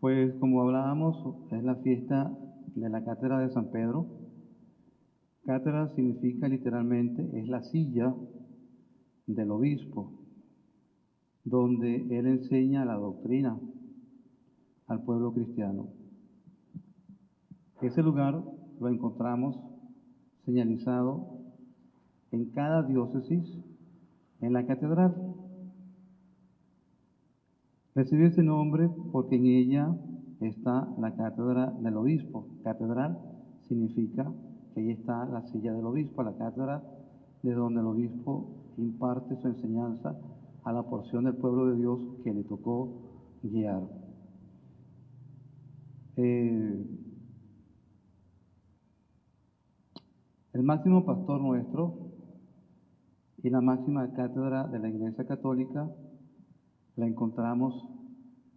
Pues como hablábamos, es la fiesta de la Cátedra de San Pedro. Cátedra significa literalmente, es la silla del obispo, donde él enseña la doctrina al pueblo cristiano. Ese lugar lo encontramos señalizado en cada diócesis en la catedral. Recibe ese nombre porque en ella está la cátedra del obispo. Catedral significa que ahí está la silla del obispo, la cátedra de donde el obispo imparte su enseñanza a la porción del pueblo de Dios que le tocó guiar. El máximo pastor nuestro y la máxima cátedra de la Iglesia Católica la encontramos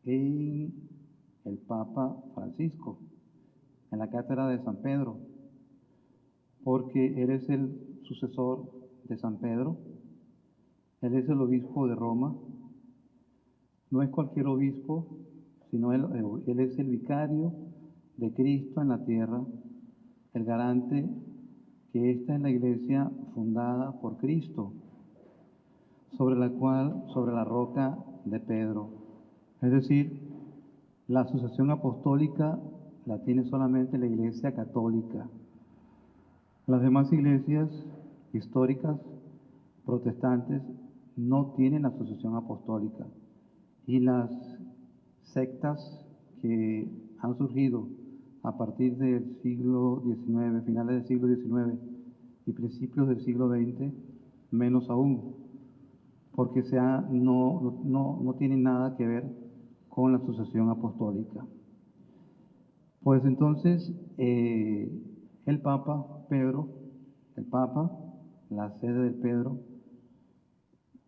en el Papa Francisco, en la cátedra de San Pedro, porque él es el sucesor de San Pedro, él es el obispo de Roma, no es cualquier obispo, sino él es el vicario de Cristo en la tierra, el garante que esta es la iglesia fundada por Cristo, sobre la roca de Pedro. Es decir, la sucesión apostólica la tiene solamente la Iglesia Católica. Las demás iglesias históricas protestantes no tienen la sucesión apostólica. Y las sectas que han surgido a partir del siglo XIX, finales del siglo XIX y principios del siglo XX, menos aún, porque no tienen nada que ver con la sucesión apostólica. Pues entonces, el Papa Pedro, la sede del Pedro,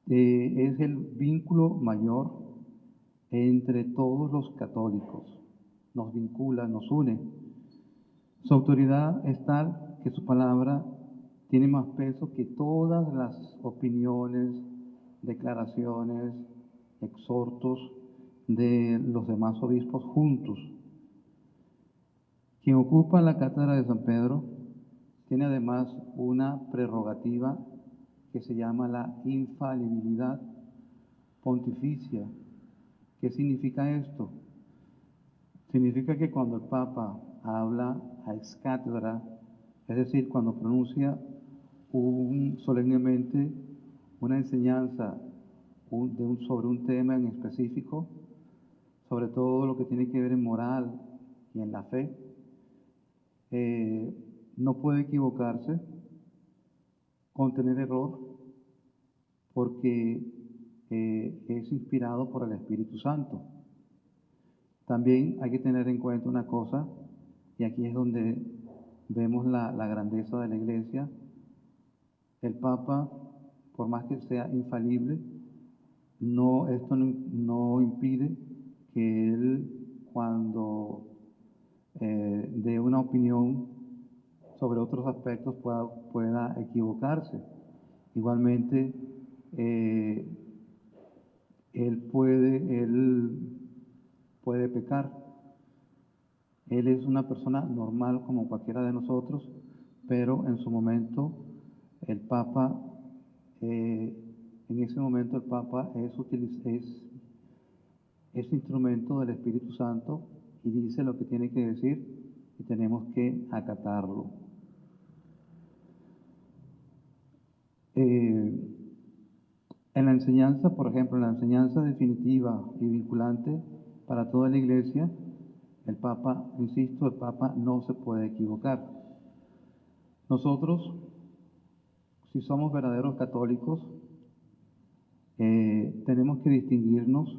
es el vínculo mayor entre todos los católicos. Nos vincula, nos une. Su autoridad es tal que su palabra tiene más peso que todas las opiniones, declaraciones, exhortos de los demás obispos juntos. Quien ocupa la cátedra de San Pedro tiene además una prerrogativa que se llama la infalibilidad pontificia. ¿Qué significa esto? Significa que cuando el Papa habla a ex cátedra, es decir, cuando pronuncia solemnemente una enseñanza sobre un tema en específico, sobre todo lo que tiene que ver en moral y en la fe, no puede equivocarse, contener error, porque es inspirado por el Espíritu Santo. También hay que tener en cuenta una cosa, y aquí es donde vemos la grandeza de la Iglesia. El Papa, por más que sea infalible, esto no impide que él, cuando dé una opinión sobre otros aspectos, pueda equivocarse. Igualmente, él puede pecar. Él es una persona normal como cualquiera de nosotros, pero en su momento el Papa, en ese momento el Papa es instrumento del Espíritu Santo y dice lo que tiene que decir y tenemos que acatarlo. En la enseñanza, por ejemplo, en la enseñanza definitiva y vinculante para toda la Iglesia, el Papa no se puede equivocar. Nosotros, si somos verdaderos católicos, tenemos que distinguirnos,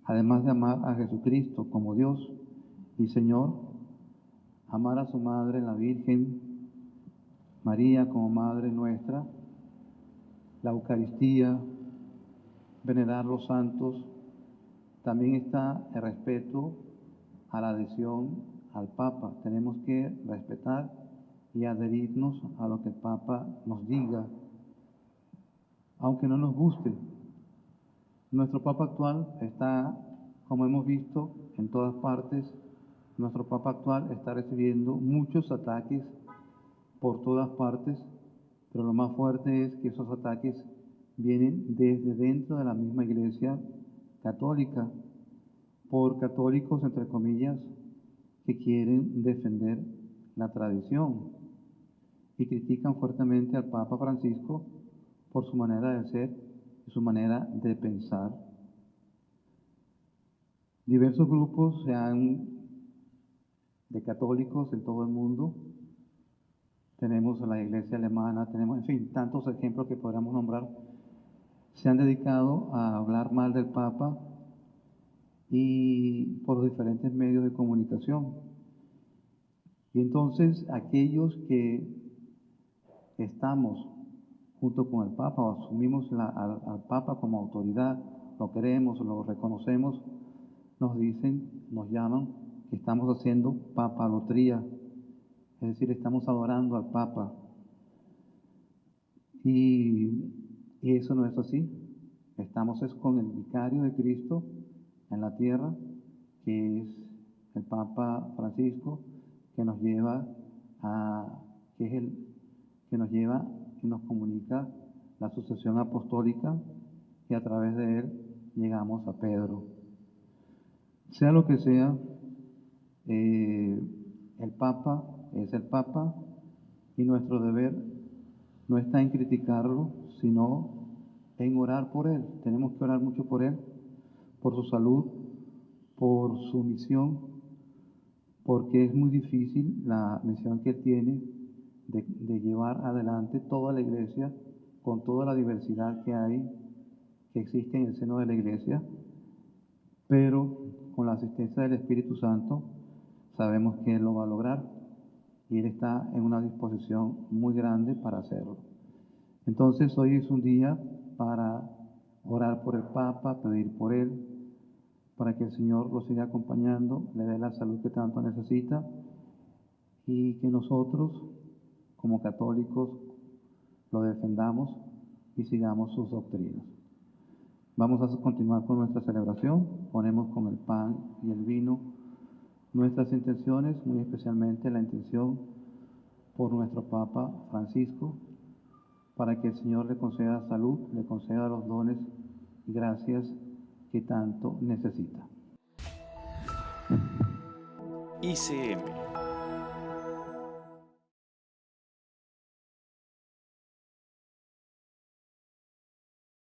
además de amar a Jesucristo como Dios y Señor, amar a su Madre, la Virgen María como Madre nuestra, la Eucaristía, venerar los santos. También está el respeto a la adhesión al Papa. Tenemos que respetar y adherirnos a lo que el Papa nos diga, aunque no nos guste. Nuestro Papa actual está Como hemos visto en todas partes, nuestro Papa actual está recibiendo muchos ataques por todas partes, pero lo más fuerte es que esos ataques vienen desde dentro de la misma Iglesia católica, por católicos, entre comillas, que quieren defender la tradición y critican fuertemente al Papa Francisco por su manera de ser y su manera de pensar. Diversos grupos de católicos en todo el mundo, tenemos a la Iglesia alemana, tenemos, en fin, tantos ejemplos que podríamos nombrar, se han dedicado a hablar mal del Papa y por los diferentes medios de comunicación. Y entonces aquellos que estamos junto con el Papa o asumimos al Papa como autoridad, lo queremos, lo reconocemos, nos dicen, nos llaman que estamos haciendo papalotría, es decir, estamos adorando al Papa. Y eso no es así. Estamos con el vicario de Cristo en la tierra, que es el Papa Francisco, que nos lleva que es el que nos lleva y nos comunica la sucesión apostólica, y a través de él llegamos a Pedro. Sea lo que sea, el Papa es el Papa y nuestro deber no está en criticarlo, sino en orar por él. Tenemos que orar mucho por él, por su salud, por su misión, porque es muy difícil la misión que él tiene de llevar adelante toda la iglesia con toda la diversidad que existe en el seno de la iglesia, pero con la asistencia del Espíritu Santo sabemos que él lo va a lograr y él está en una disposición muy grande para hacerlo. Entonces hoy es un día para orar por el Papa, pedir por él, para que el Señor lo siga acompañando, le dé la salud que tanto necesita y que nosotros, como católicos, lo defendamos y sigamos sus doctrinas. Vamos a continuar con nuestra celebración. Ponemos con el pan y el vino nuestras intenciones, muy especialmente la intención por nuestro Papa Francisco, para que el Señor le conceda salud, le conceda los dones y gracias que tanto necesita. ICM